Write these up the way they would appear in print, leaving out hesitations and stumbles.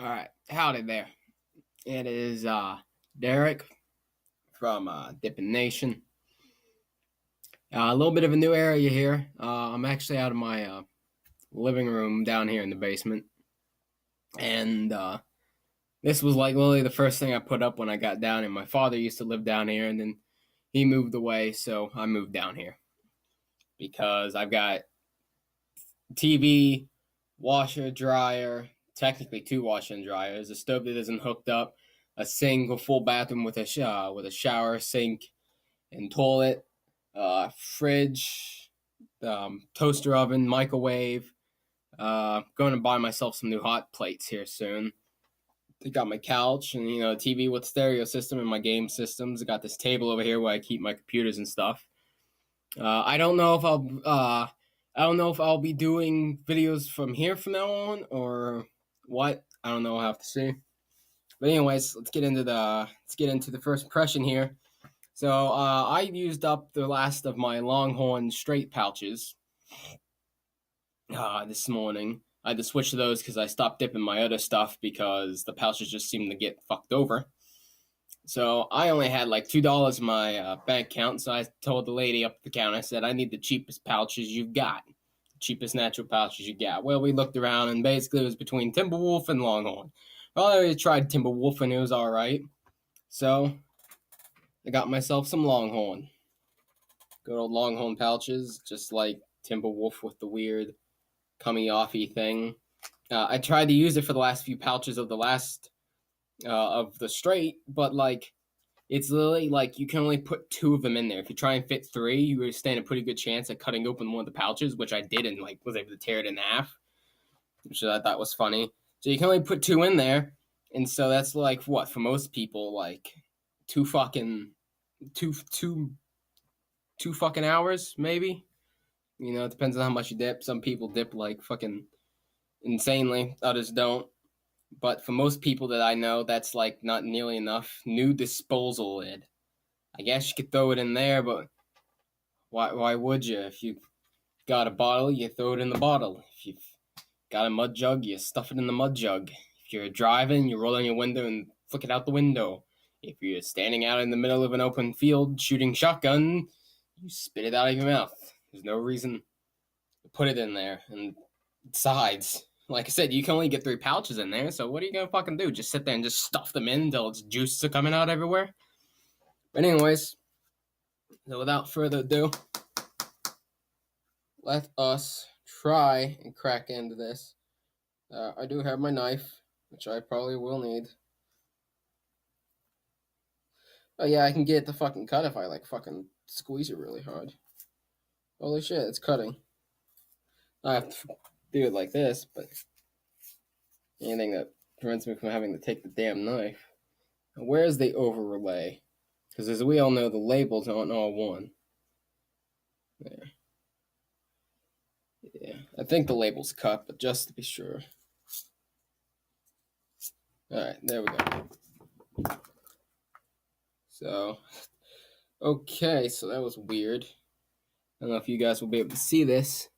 All right, howdy there. It is Derek from Dippin' Nation. A little bit of a new area here. I'm actually out of my living room down here in the basement, and this was like literally the first thing I put up when I got down here. My father used to live down here, and then he moved away, so I moved down here because I've got TV, washer, dryer, technically two washer and dryers, a stove that isn't hooked up, a sink, a full bathroom with a shower, sink, and toilet, fridge, toaster oven, microwave. Going to buy myself some new hot plates here soon. I got my couch and TV with stereo system and my game systems. I got this table over here where I keep my computers and stuff. I don't know if I'll be doing videos from here from now on or what. I don't know. I'll have to see. But anyways, let's get into the first impression here. So I used up the last of my Longhorn straight pouches this morning. I had to switch to those because I stopped dipping my other stuff because the pouches just seemed to get fucked over. So I only had like $2 in my bank account, so I told the lady up at the counter, I said, I need the cheapest pouches you've got. The cheapest natural pouches you got. Well, we looked around, and basically it was between Timberwolf and Longhorn. Well, I already tried Timberwolf, and it was alright. So I got myself some Longhorn. Good old Longhorn pouches, just like Timberwolf with the weird comey-offy thing. I tried to use it for the last few pouches of the straight, but like it's literally like you can only put two of them in there. If you try and fit three, you stand a pretty good chance at cutting open one of the pouches, which I did and like was able to tear it in half, which I thought was funny. So you can only put two in there, and so that's like what for most people like two fucking two two two fucking hours maybe. It depends on how much you dip. Some people dip like fucking insanely, others don't. But for most people that I know, that's like not nearly enough. New disposal lid. I guess you could throw it in there, but why would you? If you got a bottle, you throw it in the bottle. If you've got a mud jug, you stuff it in the mud jug. If you're driving, you roll down your window and flick it out the window. If you're standing out in the middle of an open field shooting shotgun, you spit it out of your mouth. There's no reason to put it in there. And besides, like I said, you can only get three pouches in there, so what are you gonna fucking do? Just sit there and just stuff them in until its juices are coming out everywhere? But anyways, so without further ado, let us try and crack into this. I do have my knife, which I probably will need. Oh yeah, I can get it to fucking cut if I like fucking squeeze it really hard. Holy shit, it's cutting. I have to do it like this, but anything that prevents me from having to take the damn knife. Now, where's the overlay? Because as we all know, the labels aren't all one. There. Yeah, I think the label's cut, but just to be sure. Alright, there we go. So, okay, so that was weird. I don't know if you guys will be able to see this,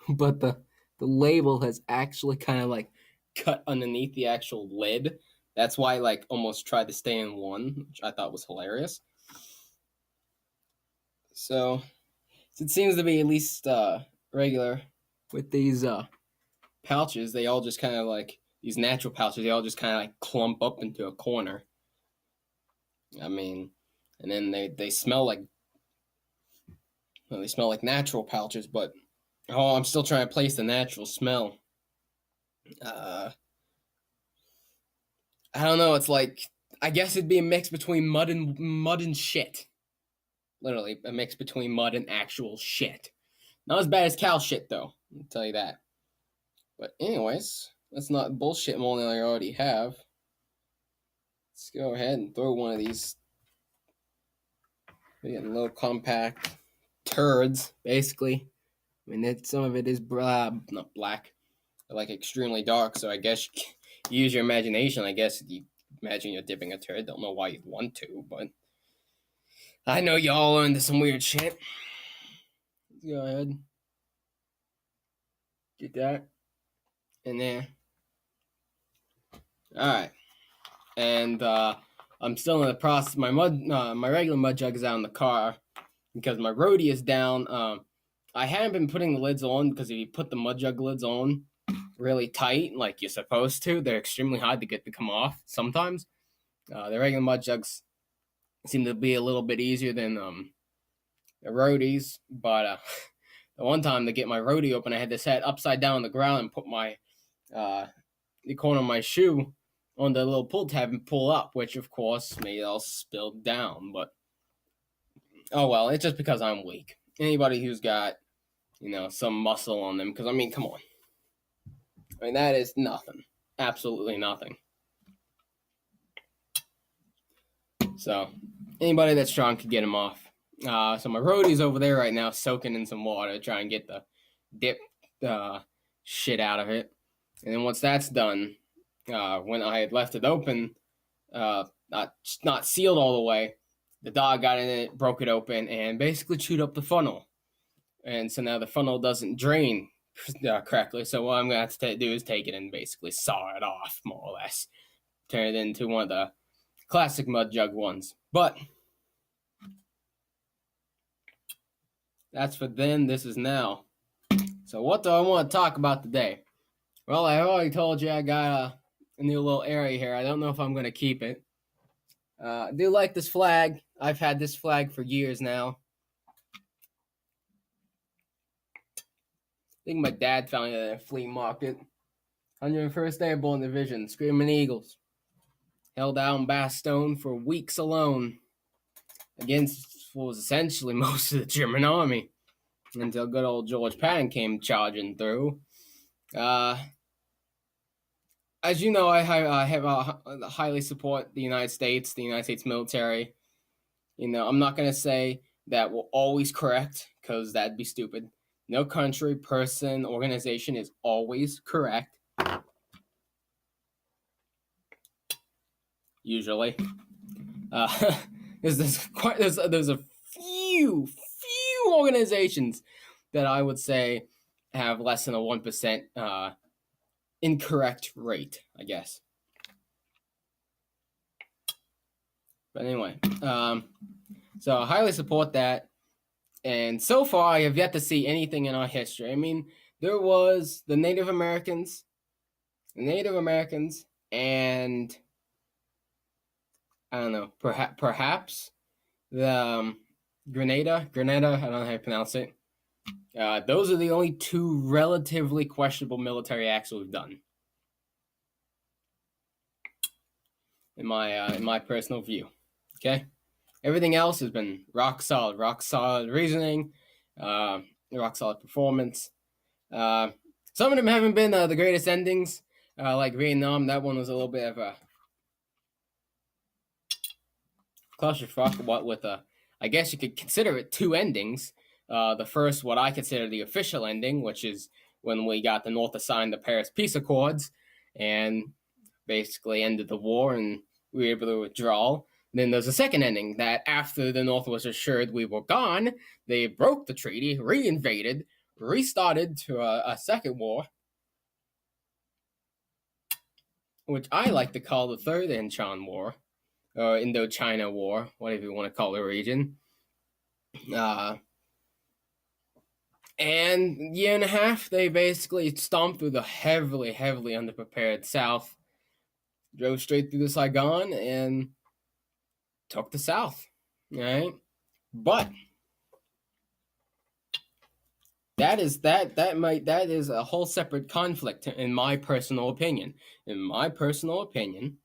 but the label has actually kind of like cut underneath the actual lid. That's why I like almost tried to stay in one, which I thought was hilarious. So it seems to be at least regular with these pouches. They all just kind of like these natural pouches. They all just kind of like clump up into a corner. I mean, and then they smell like they smell like natural pouches, but I'm still trying to place the natural smell. I don't know. It's like I guess it'd be a mix between mud and shit. Literally, a mix between mud and actual shit. Not as bad as cow shit though. I'll tell you that. But anyways, let's not bullshit more than I already have. Let's go ahead and throw one of these little compact turds, basically. I mean, some of it is not black, but like extremely dark. So I guess you use your imagination. I guess you imagine you're dipping a turd. Don't know why you'd want to, but I know y'all are into some weird shit. Let's go ahead, get that in there. All right, and I'm still in the process. My regular mud jug is out in the car because my roadie is down. I haven't been putting the lids on because if you put the mud jug lids on really tight, like you're supposed to, they're extremely hard to get to come off. Sometimes the regular mud jugs seem to be a little bit easier than the roadies, but the one time to get my roadie open, I had to set upside down on the ground and put my the corner of my shoe on the little pull tab and pull up, which of course made it all spilled down. But oh well, it's just because I'm weak. Anybody who's got some muscle on them, because I mean, come on, I mean that is nothing, absolutely nothing. So anybody that's strong could get them off. So my roadie's over there right now, soaking in some water, to try and get the dip shit out of it. And then once that's done, when I had left it open, not sealed all the way, the dog got in it, broke it open, and basically chewed up the funnel. And so now the funnel doesn't drain correctly. So what I'm going to have to do is take it and basically saw it off, more or less. Turn it into one of the classic mud jug ones. But that's for then, this is now. So what do I want to talk about today? Well, I already told you I got a new little area here. I don't know if I'm going to keep it. I do like this flag. I've had this flag for years now. I think my dad found it at a flea market. 101st Airborne Division, Screaming Eagles. Held out in Bastogne for weeks alone against what was essentially most of the German army until good old George Patton came charging through. As you know, I highly support the United States military. I'm not going to say that we're always correct, because that'd be stupid. No country, person, organization is always correct. Usually. There's a few organizations that I would say have less than a 1% incorrect rate, I guess. But anyway, so I highly support that. And so far, I have yet to see anything in our history. I mean, there was the Native Americans, and I don't know, perhaps the Grenada, I don't know how to pronounce it. Those are the only two relatively questionable military acts we've done, in my personal view. Okay, everything else has been rock solid reasoning, rock solid performance. Some of them haven't been the greatest endings, like Vietnam. That one was a little bit of a clusterfuck. What with I guess you could consider it two endings. The first, what I consider the official ending, which is when we got the North to sign the Paris Peace Accords and basically ended the war, and we were able to withdraw. Then there's a second ending, that after the North was assured we were gone, they broke the treaty, reinvaded, restarted to a second war, which I like to call the Third Inchon War, or Indochina War, whatever you want to call the region. And year and a half, they basically stomped through the heavily underprepared South, drove straight through the Saigon, and took the South. Right? But that is a whole separate conflict, in my personal opinion. In my personal opinion,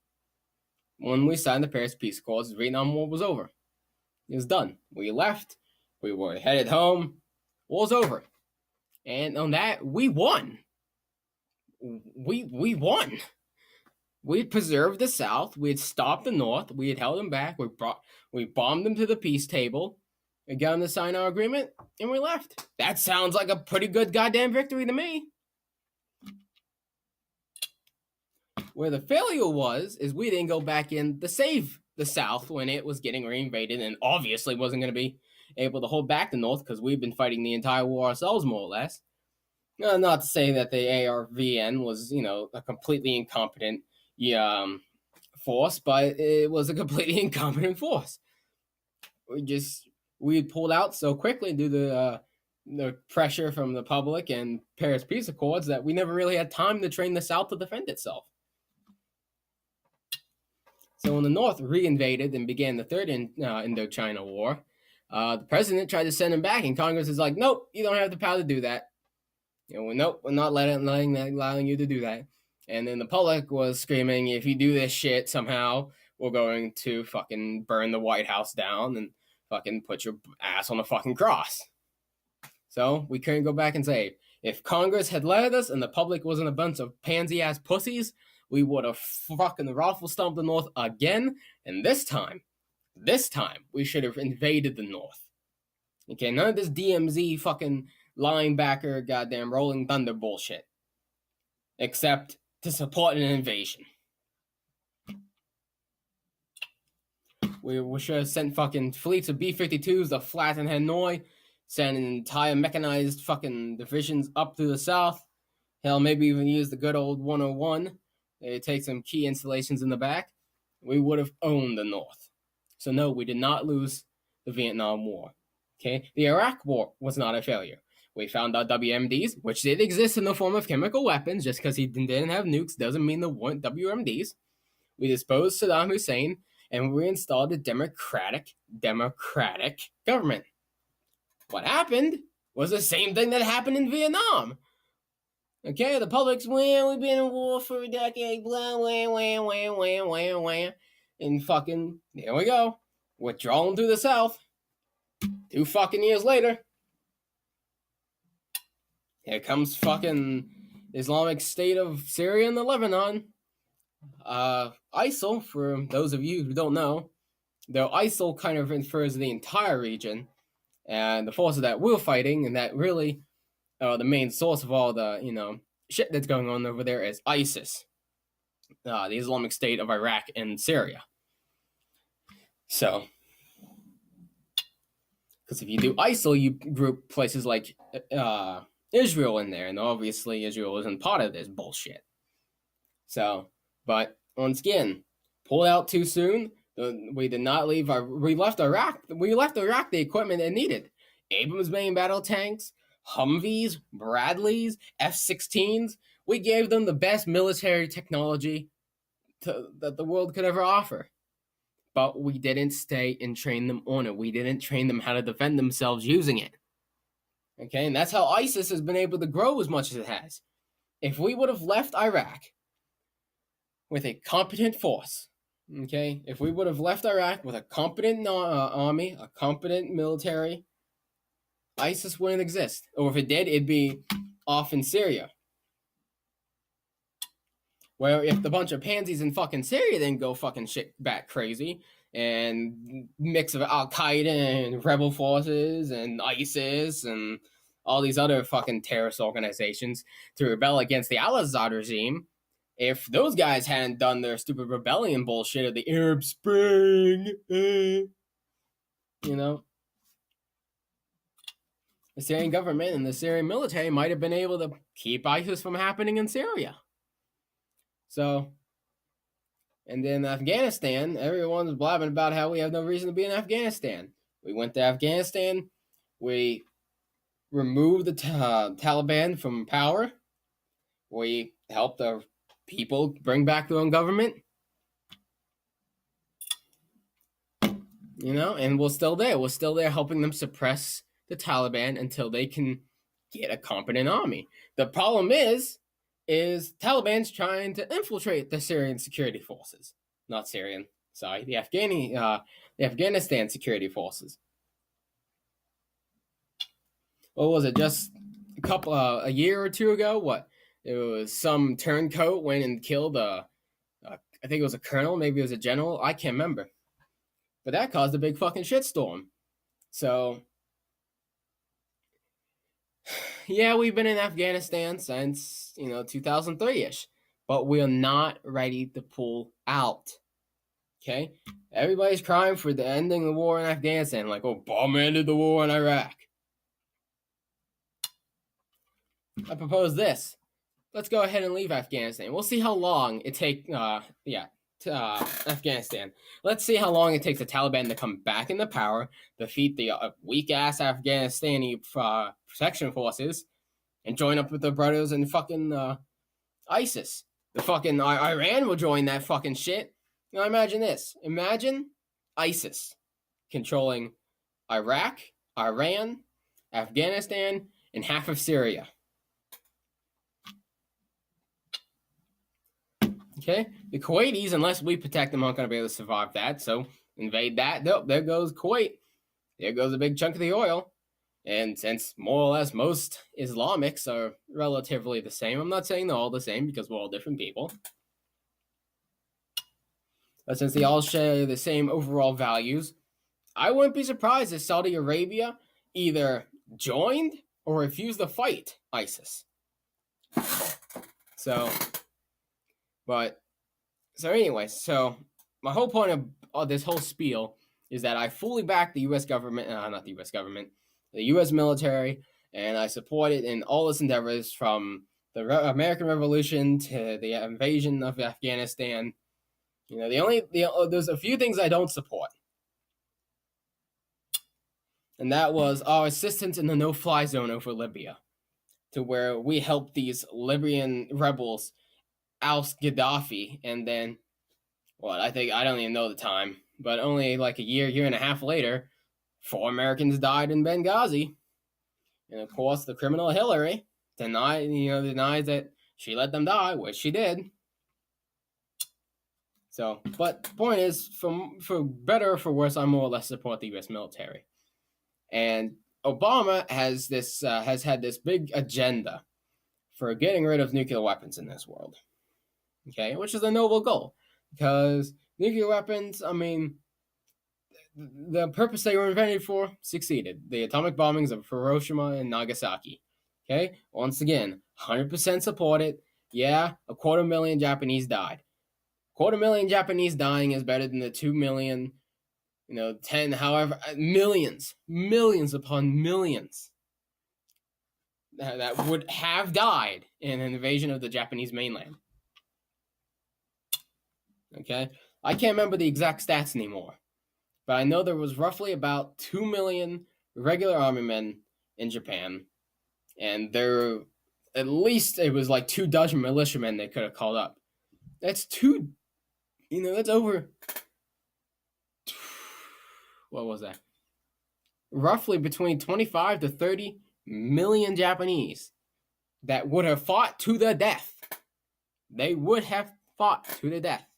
when we signed the Paris Peace Accords, the Vietnam War was over. It was done. We left. We were headed home. War's over. And on that, we won. We won. We had preserved the South. We had stopped the North. We had held them back. We bombed them to the peace table and got them to sign our agreement, and we left. That sounds like a pretty good goddamn victory to me. Where the failure was, is we didn't go back in to save the South when it was getting reinvaded, and obviously wasn't going to be able to hold back the North, because we've been fighting the entire war ourselves, more or less. Not to say that the ARVN was, a completely incompetent force, but it was a completely incompetent force. We pulled out so quickly due to the pressure from the public and Paris Peace Accords that we never really had time to train the South to defend itself. So when the North reinvaded and began the Third Indochina War, the president tried to send him back, and Congress is like, "Nope, you don't have the power to do that. Nope, we're not allowing you to do that." And then the public was screaming, "If you do this shit somehow, we're going to fucking burn the White House down and fucking put your ass on a fucking cross." So we couldn't go back and say, if Congress had let us and the public wasn't a bunch of pansy-ass pussies, we would have fucking raffle-stomped the North again. And this time, we should have invaded the North. Okay, none of this DMZ fucking linebacker goddamn Rolling Thunder bullshit. Except to support an invasion. We should have sent fucking fleets of B-52s to flatten Hanoi, send entire mechanized fucking divisions up to the south. Hell, maybe even use the good old 101. They take some key installations in the back. We would have owned the North. So no, we did not lose the Vietnam War. Okay, the Iraq War was not a failure. We found out WMDs, which did exist in the form of chemical weapons. Just because he didn't have nukes doesn't mean there weren't WMDs. We disposed Saddam Hussein, and we installed a democratic government. What happened was the same thing that happened in Vietnam. Okay, the public's, well, we've been in war for a decade, blah, wah. And fucking, here we go. Withdrawing to the south. 2 fucking years later. Here comes fucking Islamic State of Syria and the Lebanon. ISIL, for those of you who don't know, though ISIL kind of refers to the entire region, and the forces that we're fighting, and that really the main source of all the, shit that's going on over there is ISIS, the Islamic State of Iraq and Syria. So, because if you do ISIL, you group places like Israel in there, and obviously Israel isn't part of this bullshit. So, but once again, pulled out too soon. We did not leave we left Iraq the equipment it needed. Abrams main battle tanks, Humvees, Bradleys, F-16s. We gave them the best military technology that the world could ever offer. But we didn't stay and train them on it. We didn't train them how to defend themselves using it. Okay, and that's how ISIS has been able to grow as much as it has. If we would have left Iraq with a competent force, okay, if we would have left Iraq with a competent army, a competent military, ISIS wouldn't exist. Or if it did, it'd be off in Syria. Where if the bunch of pansies in fucking Syria then go fucking shit back crazy and mix of Al-Qaeda and rebel forces and ISIS and all these other fucking terrorist organizations to rebel against the Al-Assad regime, if those guys hadn't done their stupid rebellion bullshit of the Arab Spring, the Syrian government and the Syrian military might have been able to keep ISIS from happening in Syria. So, and then Afghanistan, everyone's blabbing about how we have no reason to be in Afghanistan. We went to Afghanistan, we removed the Taliban from power, we helped the people bring back their own government, and we're still there. We're still there helping them suppress the Taliban until they can get a competent army. The problem is Taliban's trying to infiltrate the Syrian security forces. Not Syrian, sorry, the Afghanistan security forces. What was it, just a year or two ago? What? It was some turncoat went and killed I think it was a colonel, maybe it was a general, I can't remember. But that caused a big fucking shitstorm. So, yeah, we've been in Afghanistan since, 2003-ish. But we're not ready to pull out. Okay? Everybody's crying for the ending of the war in Afghanistan. Like, Obama ended the war in Iraq. I propose this. let's go ahead and leave Afghanistan. We'll see how long it takes. Afghanistan. Let's see how long it takes the Taliban to come back into power, defeat the weak ass Afghanistani protection forces, and join up with the brothers and fucking ISIS. The fucking Iran will join that fucking shit. Now imagine this. Imagine ISIS controlling Iraq, Iran, Afghanistan, and half of Syria. Okay? The Kuwaitis, unless we protect them, aren't going to be able to survive that. So invade that. Nope, there goes Kuwait. There goes a big chunk of the oil. And since more or less most Islamics are relatively the same, I'm not saying they're all the same because we're all different people. But since they all share the same overall values, I wouldn't be surprised if Saudi Arabia either joined or refused to fight ISIS. So anyway, my whole point of this whole spiel is that I fully back the U.S. government, not the U.S. government, the U.S. military, and I support it in all its endeavors from the American Revolution to the invasion of Afghanistan. You know, there's a few things I don't support. And that was our assistance in the no-fly zone over Libya, to where we helped these Libyan rebels oust Gaddafi, and then, I don't even know the time, but only like a year and a half later, 4 Americans died in Benghazi. And of course, the criminal Hillary denies that she let them die, which she did. So, but the point is, for better or for worse, I more or less support the U.S. military. And Obama has had this big agenda for getting rid of nuclear weapons in this world. Okay, which is a noble goal, because nuclear weapons, I mean, the purpose they were invented for succeeded. The atomic bombings of Hiroshima and Nagasaki. Okay, once again, 100% support it. Yeah, 250,000 Japanese died. 250,000 Japanese dying is better than the 2 million, 10, however, millions upon millions that would have died in an invasion of the Japanese mainland. Okay, I can't remember the exact stats anymore, but I know there was roughly about 2 million regular army men in Japan, and there at least it was like 2 dozen militiamen they could have called up. That's that's over. What was that? Roughly between 25 to 30 million Japanese that would have fought to the death. They would have fought to the death.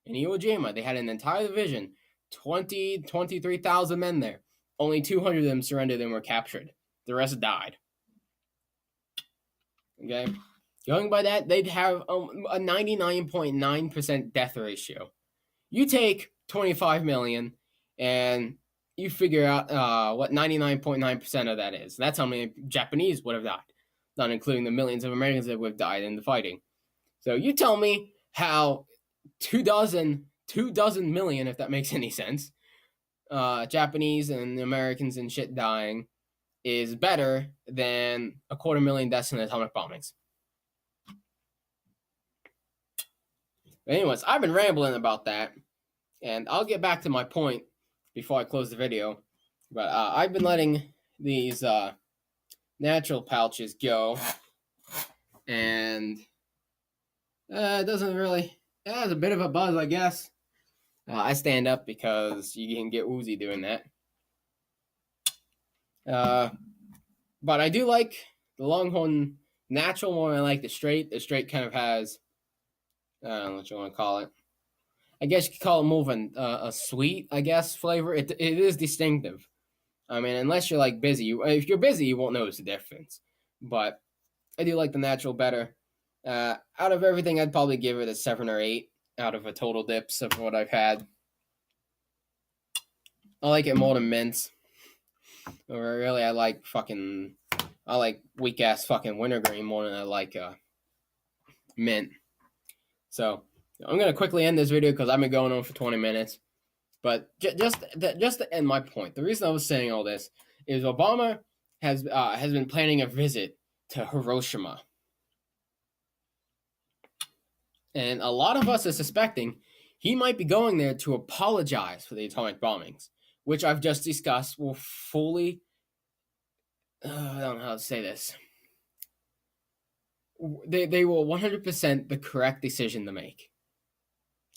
In Iwo Jima, they had an entire division, 23,000 men there. Only 200 of them surrendered and were captured. The rest died. Okay? Going by that, they'd have a 99.9% death ratio. You take 25 million and you figure out what 99.9% of that is. That's how many Japanese would have died, not including the millions of Americans that would have died in the fighting. So you tell me how 2 dozen million, if that makes any sense, Japanese and Americans and shit dying is better than 250,000 deaths in atomic bombings. But anyways, I've been rambling about that, and I'll get back to my point before I close the video. But I've been letting these natural pouches go, and it doesn't really. It has a bit of a buzz, I guess. I stand up because you can get woozy doing that. But I do like the Longhorn natural more than I like the straight. The straight kind of has, I don't know what you want to call it. I guess you could call it more of a sweet, I guess, flavor. It is distinctive. I mean, unless you're like busy. If you're busy, you won't notice the difference. But I do like the natural better. Out of everything, I'd probably give it a 7 or 8 out of a total dips of what I've had. I like it more than mints. Or really, I like weak ass fucking wintergreen more than I like mint. So I'm gonna quickly end this video because I've been going on for 20 minutes. But just to end my point, the reason I was saying all this is Obama has been planning a visit to Hiroshima. And a lot of us are suspecting he might be going there to apologize for the atomic bombings, which I've just discussed will fully. I don't know how to say this. They will 100% the correct decision to make.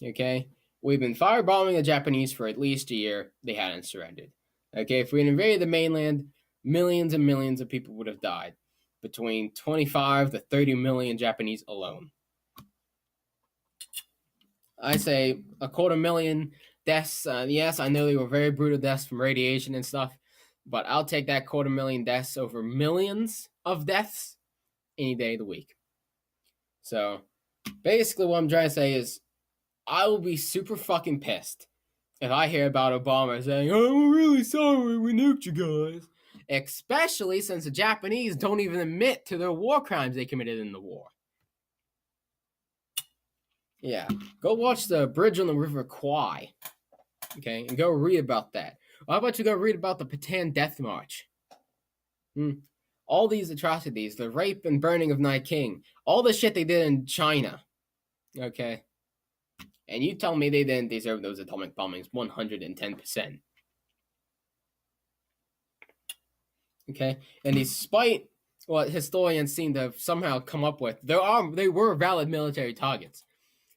Okay? We've been firebombing the Japanese for at least a year. They hadn't surrendered. Okay? If we had invaded the mainland, millions and millions of people would have died. Between 25 to 30 million Japanese alone. I say 250,000 deaths. Yes, I know they were very brutal deaths from radiation and stuff, but I'll take that 250,000 deaths over millions of deaths any day of the week. So basically, what I'm trying to say is I will be super fucking pissed if I hear about Obama saying, "Oh, we're really sorry we nuked you guys." Especially since the Japanese don't even admit to their war crimes they committed in the war. Yeah, go watch the Bridge on the River Kwai. Okay, and go read about that. How about you go read about the Patan Death March? All these atrocities, the rape and burning of Nanking, all the shit they did in China. Okay, and you tell me they didn't deserve those atomic bombings 110%. Okay, and despite what historians seem to have somehow come up with, they were valid military targets.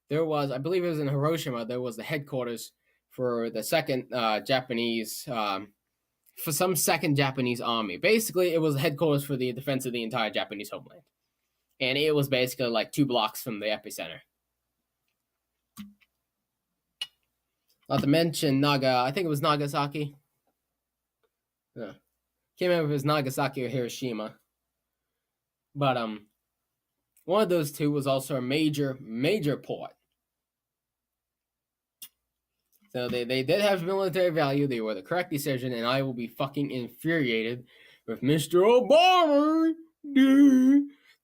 There was, I believe it was in Hiroshima, there was the headquarters for the second Japanese, for some second Japanese army. Basically, it was the headquarters for the defense of the entire Japanese homeland. And it was basically like 2 blocks from the epicenter. Not to mention I think it was Nagasaki. Yeah. Can't remember if it was Nagasaki or Hiroshima. But one of those two was also a major port. So they did have military value. They were the correct decision, and I will be fucking infuriated if Mr. Obama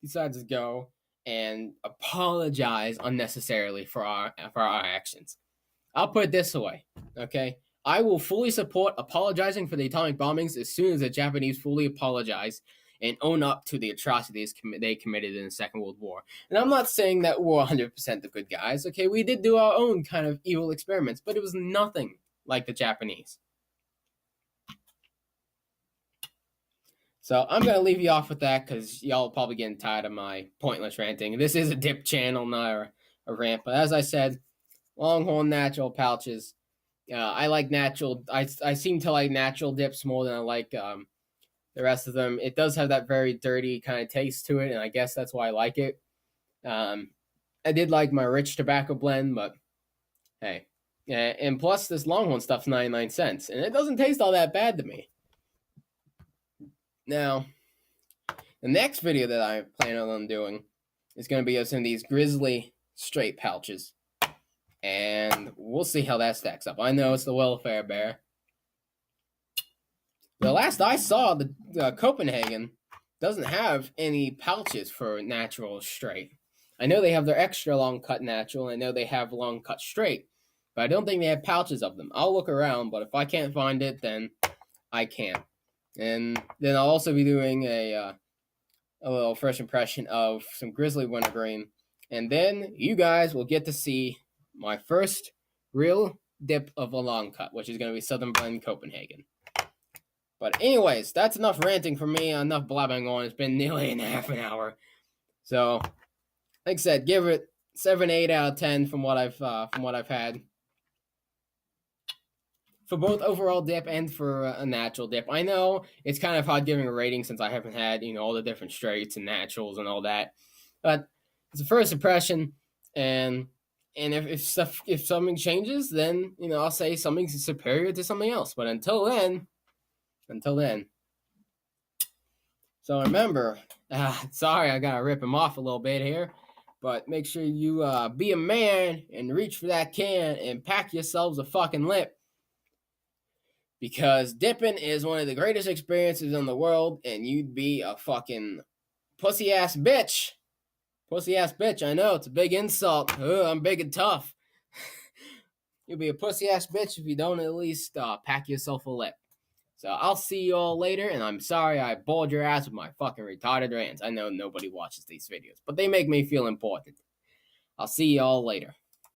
decides to go and apologize unnecessarily for our actions. I'll put it this way, okay? I will fully support apologizing for the atomic bombings as soon as the Japanese fully apologize and own up to the atrocities they committed in the Second World War. And I'm not saying that we're 100% the good guys, okay? We did do our own kind of evil experiments, but it was nothing like the Japanese. So I'm going to leave you off with that because y'all are probably getting tired of my pointless ranting. This is a dip channel, not a rant. But as I said, Longhorn natural pouches. I like natural. I seem to like natural dips more than I like the rest of them. It does have that very dirty kind of taste to it, and I guess that's why I like it. I did like my rich tobacco blend, but hey. And plus, this Longhorn stuff's 99 cents, and it doesn't taste all that bad to me. Now, the next video that I plan on doing is going to be of some of these Grizzly straight pouches. And we'll see how that stacks up. I know it's the welfare bear. The last I saw, the Copenhagen doesn't have any pouches for natural straight. I know they have their extra long cut natural. I know they have long cut straight. But I don't think they have pouches of them. I'll look around, but if I can't find it, then I can't. And then I'll also be doing a little first impression of some Grizzly wintergreen. And then you guys will get to see my first real dip of a long cut, which is going to be Southern Blend Copenhagen. But anyways, that's enough ranting for me, enough blabbing on. It's been nearly an hour. So, like I said, give it 7, 8 out of 10 from what I've had. For both overall dip and for a natural dip. I know it's kind of hard giving a rating since I haven't had, all the different straights and naturals and all that. But it's a first impression, and if something changes, then I'll say something's superior to something else. But until then. So remember, sorry I gotta rip him off a little bit here, but make sure you be a man and reach for that can and pack yourselves a fucking lip. Because dipping is one of the greatest experiences in the world, and you'd be a fucking pussy ass bitch. Pussy ass bitch, I know, it's a big insult. I'm big and tough. You'll be a pussy ass bitch if you don't at least pack yourself a lip. So I'll see you all later, and I'm sorry I bored your ass with my fucking retarded rants. I know nobody watches these videos, but they make me feel important. I'll see y'all later.